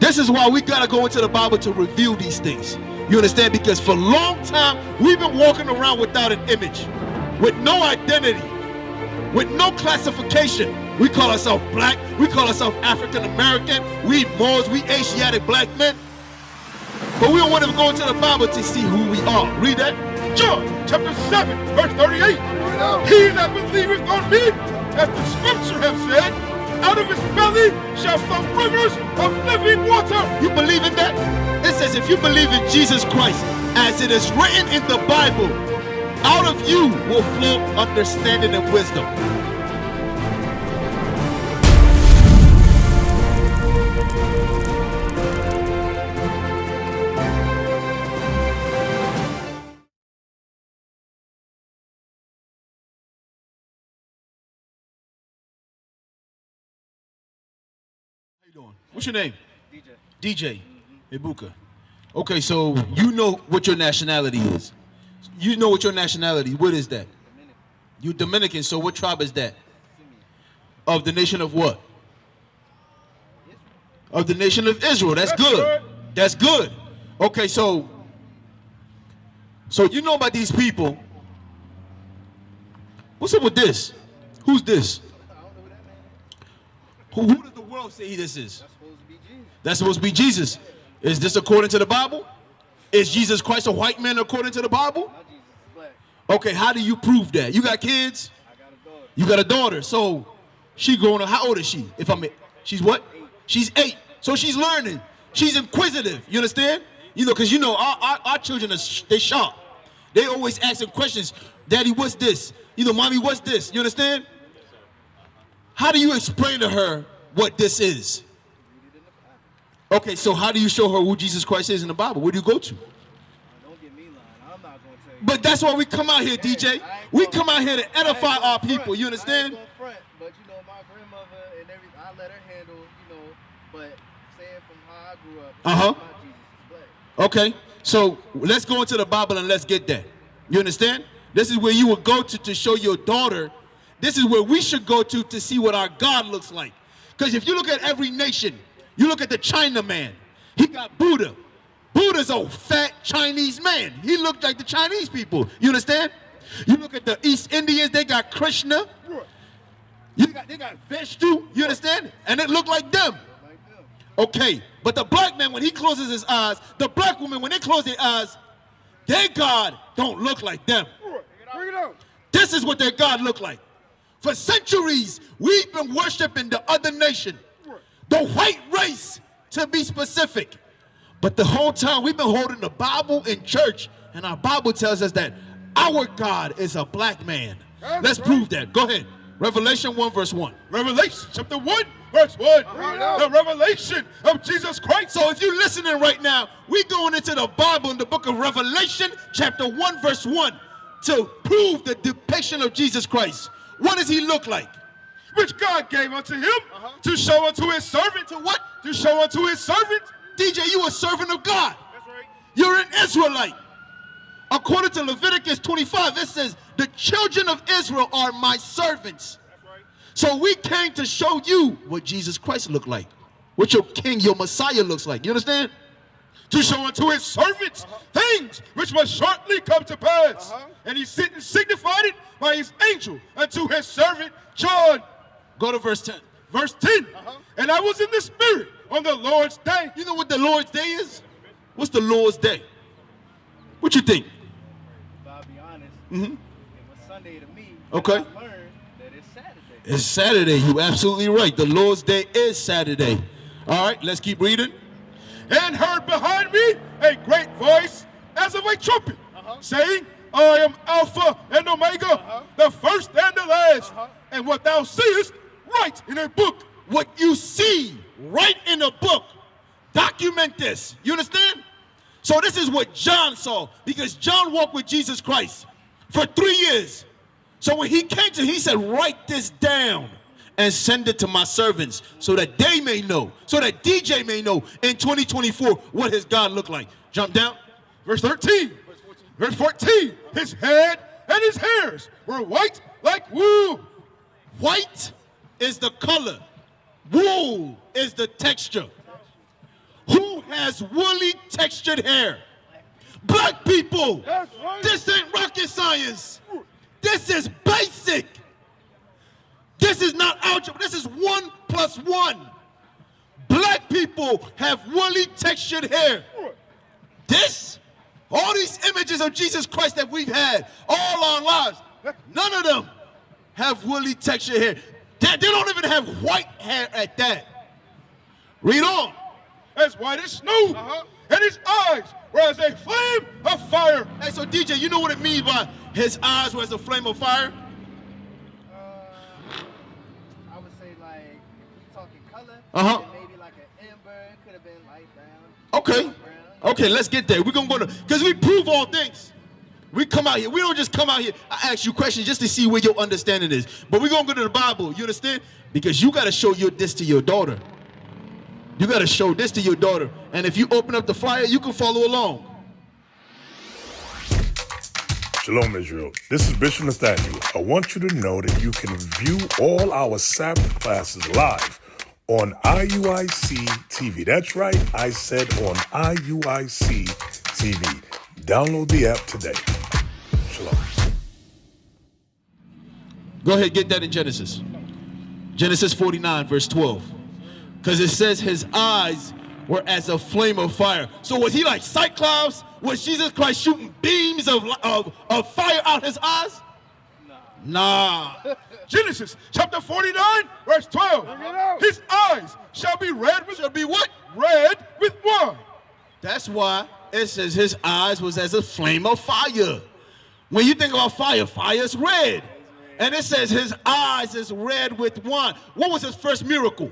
This is why we gotta go into the Bible to reveal these things. You understand? Because for a long time, we've been walking around without an image, with no identity, with no classification. We call ourselves black, we call ourselves African American, we Moors, we Asiatic black men. But we don't want to go into the Bible to see who we are. Read that. John chapter 7, verse 38. He that believeth on me, as the scripture have said, out of his belly shall flow rivers of living water. You believe in that? It says if you believe in Jesus Christ, as it is written in the Bible, out of you will flow understanding and wisdom. What's your name? DJ. Ibuka. Okay, so you know what your nationality is. You know what your nationality, what is that? Dominican. You Dominican, so what tribe is that? Of the nation of what? Of the nation of Israel. That's good. That's good. Okay, so you know about these people. What's up with this? Who's this? I don't know who that man is. Who does the world say this is? That's supposed to be Jesus. That's supposed to be Jesus. Is this according to the Bible? Is Jesus Christ a white man according to the Bible? Not Jesus, is black. Okay, how do you prove that? You got kids? I got a daughter. You got a daughter. So she growing up. How old is she? She's what? 8. She's 8. So she's learning. She's inquisitive. You understand? You know, because you know our children they sharp. They always asking questions. Daddy, what's this? You know, mommy, what's this? You understand? How do you explain to her what this is? Okay, so how do you show her who Jesus Christ is in the Bible? Where do you go to? Don't get me lying. I'm not going to tell you. But that's why we come out here, DJ. We come out here to edify our people. You understand? I ain't gonna front, but you know, my grandmother and everything, I let her handle, you know, but saying from how I grew up, Uh-huh. my Jesus is black. Okay, so let's go into the Bible and let's get that. You understand? This is where you would go to show your daughter. This is where we should go to see what our God looks like. Because if you look at every nation, you look at the Chinaman, he got Buddha. Buddha's a fat Chinese man. He looked like the Chinese people. You understand? You look at the East Indians, they got Krishna. They got Vishnu. You understand? And it looked like them. Okay, but the black man, when he closes his eyes, the black woman, when they close their eyes, their God don't look like them. Bring it out. This is what their God looked like. For centuries, we've been worshiping the other nation, the white race, to be specific. But the whole time, we've been holding the Bible in church, and our Bible tells us that our God is a black man. Let's prove that. Go ahead. Revelation 1, verse 1. Revelation chapter 1, verse 1. The revelation of Jesus Christ. So if you're listening right now, we're going into the Bible in the book of Revelation, chapter 1, verse 1, to prove the depiction of Jesus Christ. What does he look like? Which God gave unto him to show unto his servant. To what? To show unto his servant. DJ, you a servant of God. That's right. You're an Israelite. According to Leviticus 25, it says, the children of Israel are my servants. That's right. So we came to show you what Jesus Christ looked like, what your king, your Messiah looks like. You understand? To show unto his servants things which must shortly come to pass. And he signified it by his angel unto his servant John. Go to verse 10. Verse 10. And I was in the spirit on the Lord's day. You know what the Lord's day is? What's the Lord's day? What you think? But I'll be honest, Mm-hmm. it was Sunday to me. Okay. I learned that it's Saturday. It's Saturday. You're absolutely right. The Lord's day is Saturday. All right, let's keep reading. And heard behind me a great voice as of a trumpet, saying, I am Alpha and Omega, the first and the last. And what thou seest, write in a book. What you see, write in a book. Document this. You understand? So this is what John saw, because John walked with Jesus Christ for 3 years. So when he came he said, write this down and send it to my servants so that they may know, so that DJ may know in 2024 what his God looked like. Jump down. Verse 13. Verse 14. His head and his hairs were white like wool. White is the color. Wool is the texture. has woolly textured hair. Black people, this ain't rocket science. This is basic. This is not algebra. This is 1 + 1. Black people have woolly textured hair. All these images of Jesus Christ that we've had all our lives, none of them have woolly textured hair. They don't even have white hair at that. Read on. As white as snow, and his eyes were as a flame of fire. Hey, so DJ, you know what it means by his eyes were as a flame of fire? I would say like if we talking color, then maybe like an amber. It could have been light brown. Okay. Brown. Okay, let's get there. We're gonna go to, because we prove all things. We come out here. We don't just come out here. I ask you questions just to see where your understanding is. But we're gonna go to the Bible. You understand? Because you gotta show this to your daughter. You gotta show this to your daughter. And if you open up the flyer, you can follow along. Shalom, Israel. This is Bishop Nathaniel. I want you to know that you can view all our Sabbath classes live on IUIC TV. That's right, I said on IUIC TV. Download the app today. Shalom. Go ahead, get that in Genesis. Genesis 49, verse 12. Because it says his eyes were as a flame of fire. So was he like Cyclops? Was Jesus Christ shooting beams of fire out his eyes? Nah. Genesis chapter 49, verse 12. His eyes shall be red with what? Red with wine. That's why it says his eyes was as a flame of fire. When you think about fire, fire is red. And it says his eyes is red with wine. What was his first miracle?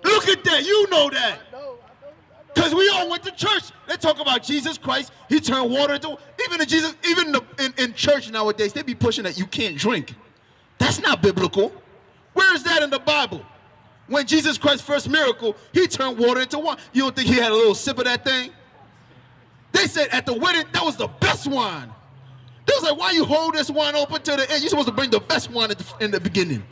Look at that. You know that. Because we all went to church. They talk about Jesus Christ. He turned water into, even in church nowadays, they be pushing that you can't drink. That's not biblical. Where is that in the Bible? When Jesus Christ's first miracle, he turned water into wine. You don't think he had a little sip of that thing? They said at the wedding, that was the best wine. They was like, why you hold this wine open to the end? You're supposed to bring the best wine in the beginning.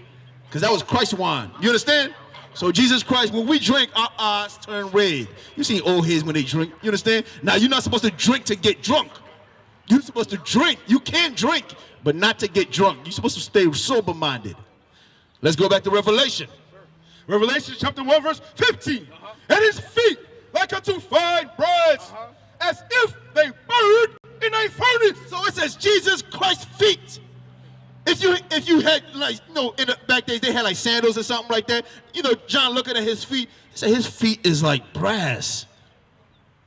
Because that was Christ's wine. You understand? So Jesus Christ, when we drink, our eyes turn red. You see old heads when they drink. You understand? Now, you're not supposed to drink to get drunk. You're supposed to drink. You can drink, but not to get drunk. You're supposed to stay sober-minded. Let's go back to Revelation. Revelation chapter 1, verse 15. And his feet like unto fine brass, as if they burned in a furnace. So it says Jesus Christ's feet. If you had, like, you know, in the back days they had like sandals or something like that. You know, John looking at his feet, he said his feet is like brass.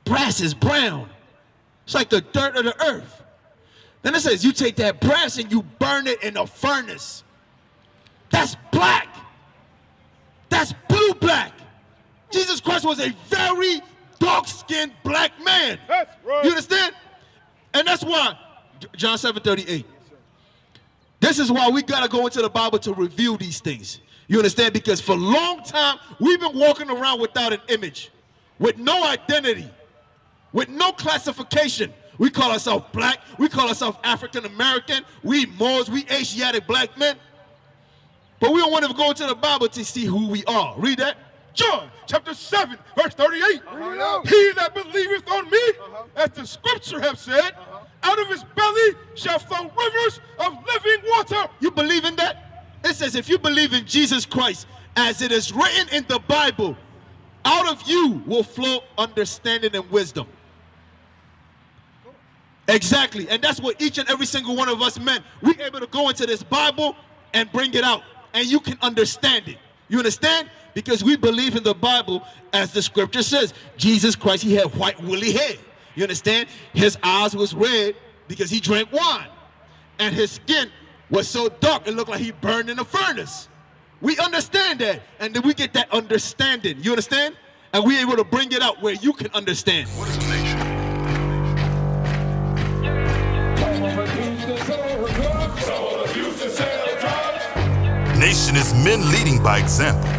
Brass is brown. It's like the dirt of the earth. Then it says you take that brass and you burn it in a furnace. That's black. That's blue black. Jesus Christ was a very dark-skinned black man. That's right. You understand? And that's why, John 7:38. This is why we got to go into the Bible to reveal these things. You understand? Because for a long time, we've been walking around without an image, with no identity, with no classification. We call ourselves black. We call ourselves African American. We Moors. We Asiatic black men. But we don't want to go into the Bible to see who we are. Read that. John chapter 7, verse 38. He that believeth on me, as the scripture have said, out of his belly shall flow rivers of living water. You believe in that? It says if you believe in Jesus Christ, as it is written in the Bible, out of you will flow understanding and wisdom. Exactly. And that's what each and every single one of us meant. We're able to go into this Bible and bring it out. And you can understand it. You understand? Because we believe in the Bible as the scripture says. Jesus Christ, he had white woolly hair. You understand? His eyes was red because he drank wine. And his skin was so dark it looked like he burned in a furnace. We understand that. And then we get that understanding. You understand? And we're able to bring it out where you can understand. What is the nation? Nation is men leading by example.